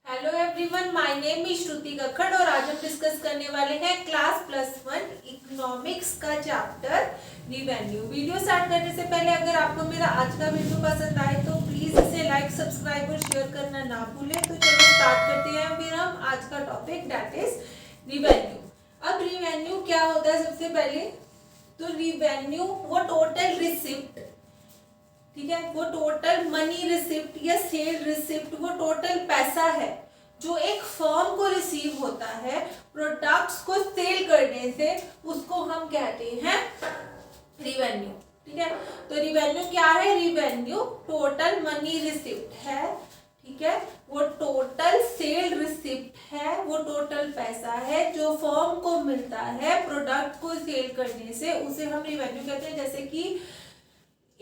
Hello everyone, my name is Shruti Gakhar और आज हम डिस्कस करने वाले हैं क्लास +1 इकोनॉमिक्स का चैप्टर रिवेन्यू। वीडियो स्टार्ट करने से पहले अगर आपको मेरा आज का वीडियो पसंद आए तो प्लीज इसे लाइक, सब्सक्राइब और शेयर करना ना भूलें। तो चलो स्टार्ट करते हैं फिर हम आज का टॉपिक, दैट इज रिवेन्यू। अब रिवेन्यू क्या होता है? सबसे पहले तो रिवेन्यू वो टोटल रिसिप्ट, ठीक है, वो टोटल मनी रिसिप्ट या सेल रिसिप्ट, वो टोटल पैसा है जो एक फर्म को रिसीव होता है प्रोडक्ट्स को सेल करने से, उसको हम कहते हैं रिवेन्यू। ठीक है, तो रिवेन्यू क्या है? रिवेन्यू टोटल मनी रिसिप्ट है, ठीक है, वो टोटल सेल रिसिप्ट है, वो टोटल पैसा है जो फर्म को मिलता है प्रोडक्ट को सेल करने से, उसे हम रिवेन्यू कहते हैं। जैसे कि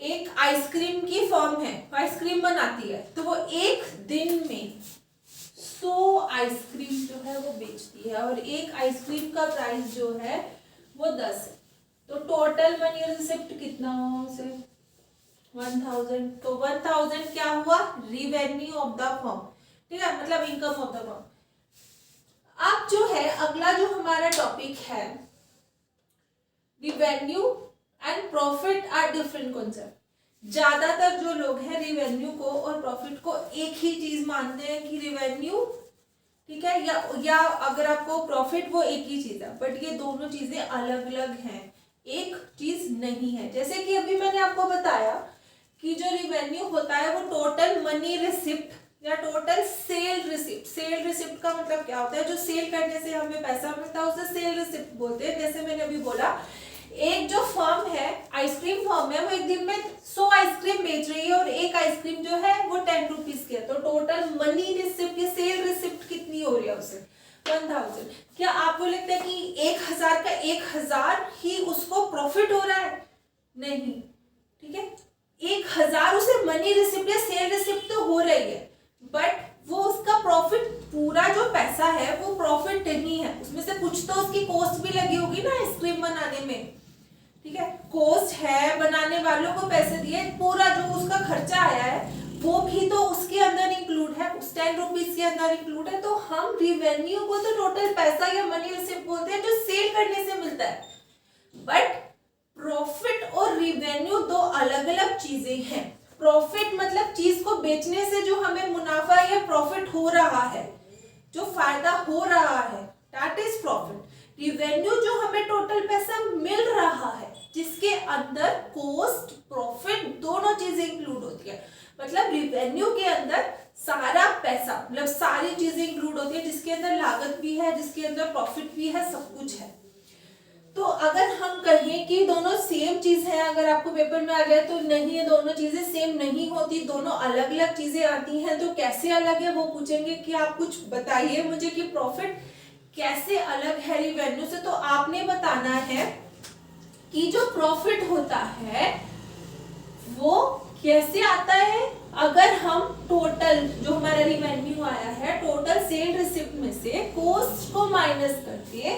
एक आइसक्रीम की फर्म है, आइसक्रीम बनाती है, तो वो एक दिन में 100 आइसक्रीम जो है वो बेचती है और एक आइसक्रीम का प्राइस जो है वो 10 है। तो टोटल मनी रिसिप्ट कितना हुआ उसे? 1000। तो 1000 क्या हुआ? रिवेन्यू ऑफ द फर्म, ठीक है, मतलब इनकम ऑफ द फर्म। अब जो है अगला जो हमारा टॉपिक है, revenue and profit are different concept. ज्यादातर जो लोग हैं रिवेन्यू को और प्रॉफिट को एक ही चीज मानते हैं कि रिवेन्यू, ठीक है, या अगर आपको प्रॉफिट, वो एक ही चीज है, बट ये दोनों चीजें अलग अलग हैं, एक चीज नहीं है। जैसे कि अभी मैंने आपको बताया कि जो रिवेन्यू होता है वो टोटल मनी रिसिप्ट या total sale receipt. Sale receipt का मतलब क्या होता है? जो सेल करने से हमें पैसा मिलता है उसे सेल रिसिप्ट बोलते हैं। जैसे मैंने अभी बोला, एक जो फर्म है, आइसक्रीम फर्म है, वो एक दिन में 100 आइसक्रीम बेच रही है और एक आइसक्रीम जो है वो 10 रुपीज की है, तो टोटल मनी रिसिप्ट या सेल रिसिप्ट कितनी हो रही है उसे? 1000। क्या आपको लगता है कि 1000 का 1000 ही उसको प्रॉफिट हो रहा है? नहीं, ठीक है, 1000 उसे मनी रिसिप्ट या सेल रिसिप्ट तो हो रही है, बट वो उसका प्रॉफिट, पूरा जो पैसा है वो प्रॉफिट नहीं है, उसमें से कुछ तो उसकी कॉस्ट भी लगी होगी ना आइसक्रीम बनाने में, ठीक है, कॉस्ट है, बनाने वालों को पैसे दिए, पूरा जो उसका खर्चा आया है वो भी तो उसके अंदर इंक्लूड है, उस 10 रुपीज के अंदर इंक्लूड है। तो हम रिवेन्यू को तो टोटल पैसा या मनी रिसिप्ट बोलते हैं जो सेल करने से मिलता है, बट प्रॉफिट और रिवेन्यू दो अलग अलग चीजें हैं। प्रॉफिट मतलब चीज को बेचने से जो हमें मुनाफा या प्रॉफिट हो रहा है, जो फायदा हो रहा है, दैट इज प्रॉफिट। रिवेन्यू जो हमें टोटल पैसा मिल रहा है जिसके अंदर कॉस्ट, प्रॉफिट दोनों चीजें इंक्लूड होती है। मतलब रिवेन्यू के अंदर सारा पैसा, मतलब सारी चीजें इंक्लूड होती है, जिसके अंदर लागत भी है, जिसके अंदर प्रॉफिट भी है, सब कुछ है। तो अगर हम कहें कि दोनों सेम चीज है, अगर आपको पेपर में आ गया, तो नहीं, ये दोनों चीजें सेम नहीं होती, दोनों अलग अलग चीजें आती हैं। तो कैसे अलग है वो पूछेंगे कि आप कुछ बताइए मुझे कि प्रॉफिट कैसे अलग है रिवेन्यू से। तो आपने बताना है कि जो प्रॉफिट होता है वो कैसे आता है। अगर हम टोटल जो हमारा रिवेन्यू आया है, टोटल सेल रिसिप्ट में से कॉस्ट को माइनस करके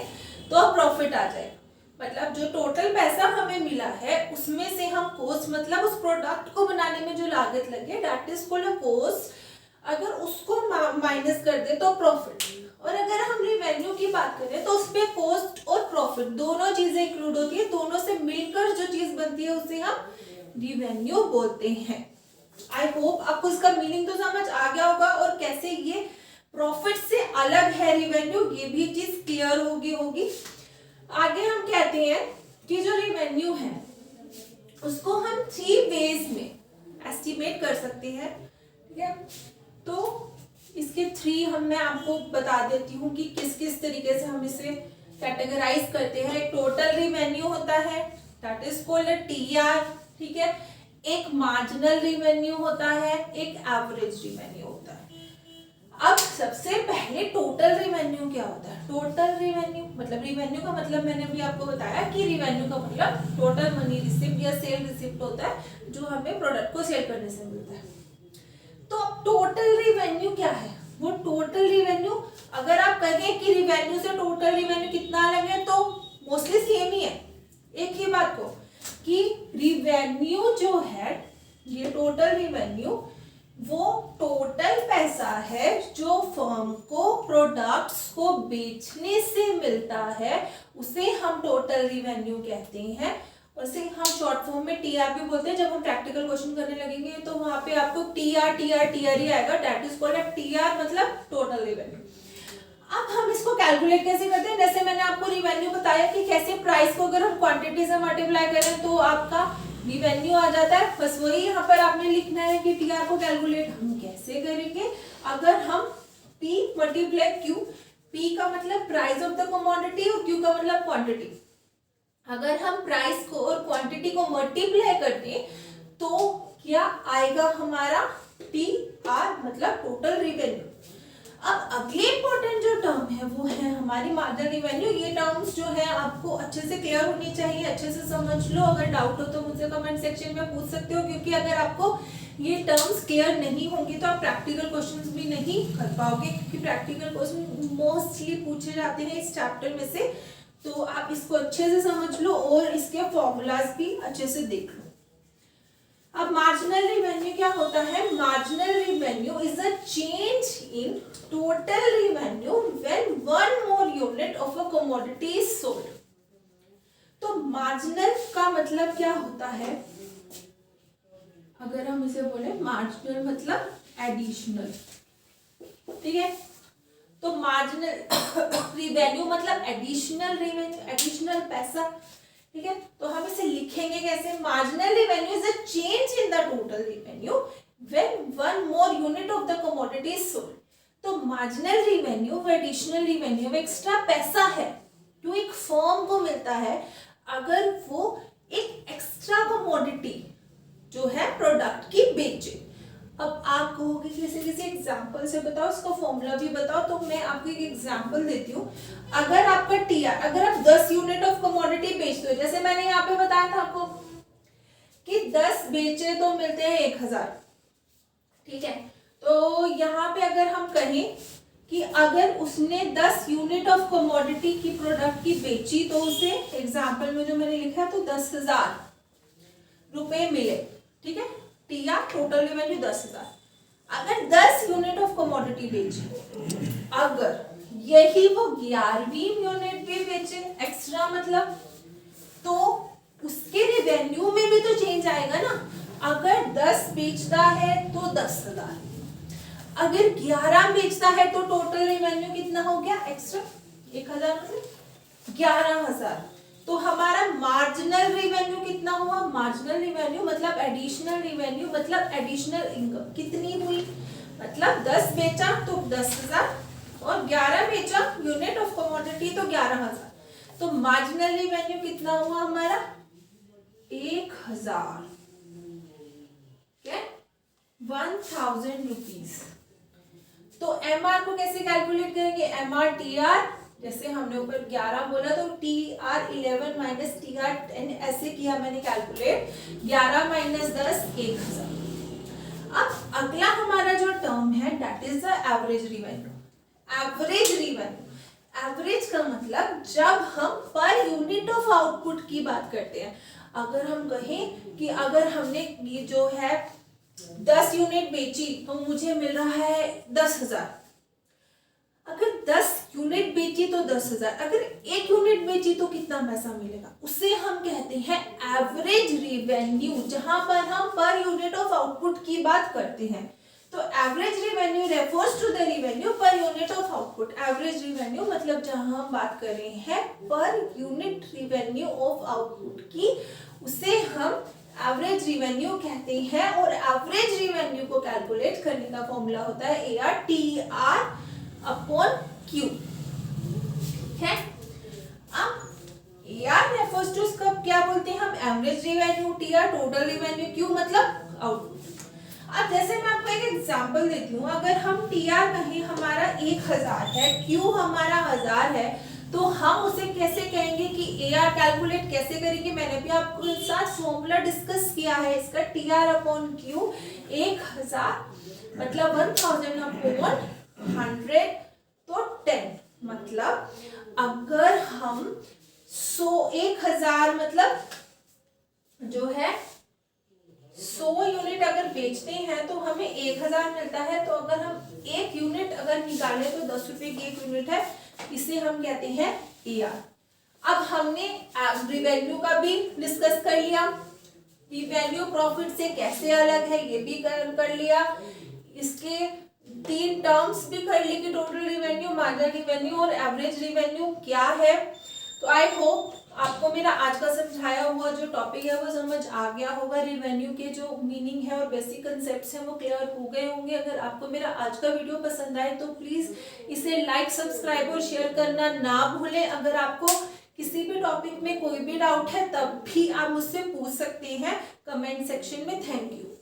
तो प्रॉफिट आ जाएगा। मतलब जो टोटल पैसा हमें मिला है उसमें से हम कॉस्ट, मतलब उस प्रोडक्ट को बनाने में जो लागत लगे, दैट इज कॉल्ड कॉस्ट, अगर उसको माइनस कर दे तो प्रॉफिट। और अगर हम रिवेन्यू की बात करें तो उसपे कॉस्ट और प्रॉफिट दोनों चीजें इंक्लूड होती है, दोनों से मिलकर जो चीज बनती है उसे हम रिवेन्यू बोलते हैं। आई होप आपको इसका मीनिंग तो समझ आ गया होगा और कैसे ये प्रॉफिट से अलग है रिवेन्यू, ये भी चीज क्लियर होगी। आगे हम कहते हैं कि जो रिवेन्यू है उसको हम 3 वेज में एस्टिमेट कर सकते हैं, ठीक है। तो इसके 3 मैं आपको बता देती हूँ कि किस किस तरीके से हम इसे कैटेगराइज करते हैं। एक टोटल रिवेन्यू होता है, दैट इज कॉल्ड TR, ठीक है। एक मार्जिनल रिवेन्यू होता है, एक एवरेज रिवेन्यू होता है। अब सबसे पहले टोटल रिवेन्यू क्या होता है? टोटल रिवेन्यू मतलब, रिवेन्यू का मतलब मैंने भी आपको बताया कि रिवेन्यू का मतलब टोटल मनी रिसिप्ट या सेल रिसिप्ट होता है जो हमें प्रोडक्ट को सेल करने से मिलता है। तो अब टोटल रिवेन्यू क्या है? वो टोटल रिवेन्यू, अगर आप कहें कि रिवेन्यू से टोटल रिवेन्यू कितना अलग है, तो मोस्टली सेम ही है। एक ही बात को कि रिवेन्यू जो है, ये टोटल रिवेन्यू वो टोटल पैसा है जो फर्म को प्रोडक्ट्स को बेचने से मिलता है उसे हम टोटल रिवेन्यू कहते हैं। और इसे हम शॉर्ट फॉर्म में टीआर भी बोलते हैं। जब हम प्रैक्टिकल क्वेश्चन करने लगेंगे तो वहां पे आपको टीआर टीआर टीआर ही आएगा, दैट इज कॉल्ड टीआर मतलब टोटल रिवेन्यू। अब हम इसको कैलकुलेट कैसे करते हैं, जैसे मैंने आपको रिवेन्यू बताया कि कैसे प्राइस को अगर हम क्वांटिटी से मल्टीप्लाई करें तो आपका रिवेन्यू आ जाता है। बस वही यहाँ पर आपने लिखना है कि टीआर को कैलकुलेट हम कैसे करेंगे। अगर हम P मल्टीप्लाई Q, P का मतलब प्राइस ऑफ द कमोडिटी और Q का मतलब क्वांटिटी, अगर हम प्राइस को और क्वांटिटी को मल्टीप्लाई करते तो क्या आएगा हमारा TR मतलब टोटल रिवेन्यू। अब अगले इंपॉर्टेंट जो टर्म है वो है हमारी मार्जिनल रिवेन्यू। ये टर्म्स जो है आपको अच्छे से क्लियर होनी चाहिए, अच्छे से समझ लो। अगर डाउट हो तो मुझसे कमेंट सेक्शन में पूछ सकते हो, क्योंकि अगर आपको ये टर्म्स क्लियर नहीं होंगी तो आप प्रैक्टिकल क्वेश्चंस भी नहीं कर पाओगे, क्योंकि प्रैक्टिकल क्वेश्चन मोस्टली पूछे जाते हैं इस चैप्टर में से। तो आप इसको अच्छे से समझ लो और इसके फॉर्मूलाज भी अच्छे से देख लो। अब मार्जिनल रिवेन्यू क्या होता है, marginal revenue is a change in total revenue when one more unit of a commodity is sold. तो मार्जिनल का मतलब क्या होता है, अगर हम इसे बोले मार्जिनल मतलब एडिशनल, ठीक है। तो मार्जिनल रिवेन्यू मतलब एडिशनल रिवेन्यू, एडिशनल पैसा, ठीक है। तो हम इसे लिखेंगे कैसे, marginal revenue is a change in the total revenue when one more unit of the commodity is sold. तो मार्जिनल रिवेन्यू वो एडिशनल रिवेन्यू, एक्स्ट्रा पैसा है जो एक फर्म को मिलता है अगर वो एक एक्स्ट्रा कमोडिटी जो है प्रोडक्ट की बेचे। अब आप कहोगे किसी एग्जांपल से बताओ, इसका फॉर्मूला भी बताओ, तो मैं आपको एक एग्जांपल देती हूँ। अगर आपका टीआर, अगर आप 10 यूनिट ऑफ कमोडिटी बेचते हो, जैसे मैंने यहाँ पे बताया था आपको कि 10 बेचे तो मिलते हैं 1000, ठीक है। तो यहाँ पे अगर हम कहें कि अगर उसने 10 यूनिट ऑफ कमोडिटी की प्रोडक्ट की बेची तो उसे एग्जाम्पल में जो मैंने लिखा है तो 10,000 रुपए मिले, ठीक है। TR total revenue 10,000। अगर 10 यूनिट ऑफ कमोडिटी बेची, अगर यही वो 11वीं यूनिट भी बेचे एक्स्ट्रा मतलब, तो उसके रिवेन्यू में भी तो चेंज आएगा ना। अगर 10 बेचता है तो 10,000, अगर 11 बेचता है तो टोटल रिवेन्यू कितना हो गया एक्स्ट्रा 1000 मतलब 11,000। तो हमारा मार्जिनल रिवेन्यू कितना हुआ, मार्जिनल रिवेन्यू मतलब एडिशनल रिवेन्यू मतलब एडिशनल इनकम कितनी हुई, मतलब 10 बेचा तो 10,000 और 11 बेचा यूनिट ऑफ कमोडिटी तो 11,000। तो मार्जिनल रिवेन्यू कितना हुआ हमारा 1,000, 1000 रुपीज। तो एमआर को कैसे कैलकुलेट करेंगे, एमआर टीआर, जैसे हमने ऊपर 11 बोला तो TR 11 माइनस TR 10 ऐसे किया मैंने कैलकुलेट, 11 माइनस 10 1000। अब अगला हमारा जो टर्म है that is the average revenue. Average revenue, average का मतलब जब हम पर यूनिट ऑफ आउटपुट की बात करते हैं। अगर हम कहें कि अगर हमने ये जो है 10 यूनिट बेची तो मुझे मिल रहा है 10,000। अगर 10 यूनिट बेची तो 10,000, अगर 1 यूनिट बेची तो कितना पैसा मिलेगा, उसे हम कहते हैं एवरेज रिवेन्यू, जहां पर हम पर यूनिट ऑफ आउटपुट की बात करते हैं। तो average revenue refers to the revenue per unit of output. Average revenue मतलब जहां हम बात कर रहे हैं per unit revenue of output की, उसे हम एवरेज रिवेन्यू कहते हैं। और एवरेज रिवेन्यू को कैलकुलेट करने का फॉर्मूला होता है ARTR अपॉन Q, है। अब AR रेफर्स टू इसका क्या बोलते हैं हम, average revenue, TR total revenue, Q मतलब आउटपुट। अब जैसे मैं आपको एक एग्जांपल देती हूँ, अगर हम TR कहीं हमारा 1000 है, Q हमारा 1000 है, तो हम उसे कैसे कहेंगे कि AR कैलकुलेट कैसे करेंगे, मैंने भी आपको साथ फॉर्मूला डिस्कस किया है इसका। TR अपॉन Q 1000 मतलब 1000 अपॉन 100 तो 10 मतलब अगर हम 1000 मतलब जो है 100 यूनिट अगर बेचते हैं तो हमें 1000 मिलता है। तो अगर हम 1 निकालें तो 10 रुपए की 1 यूनिट है, इसे हम कहते हैं AR। अब हमने रिवेन्यू का भी डिस्कस कर लिया, रिवेन्यू प्रॉफिट से कैसे अलग है ये भी कर लिया, इसके 3 टर्म्स भी कर ली कि टोटल रिवेन्यू, मार्जिनल रिवेन्यू और एवरेज रिवेन्यू क्या है। तो आई होप आपको मेरा आज का समझाया हुआ जो टॉपिक है वो समझ आ गया होगा, रिवेन्यू के जो मीनिंग है और बेसिक कंसेप्ट्स हैं वो क्लियर हो गए होंगे। अगर आपको मेरा आज का वीडियो पसंद आए तो प्लीज इसे लाइक, सब्सक्राइब और शेयर करना ना भूलें। अगर आपको किसी भी टॉपिक में कोई भी डाउट है तब भी आप मुझसे पूछ सकते हैं कमेंट सेक्शन में। Thank you.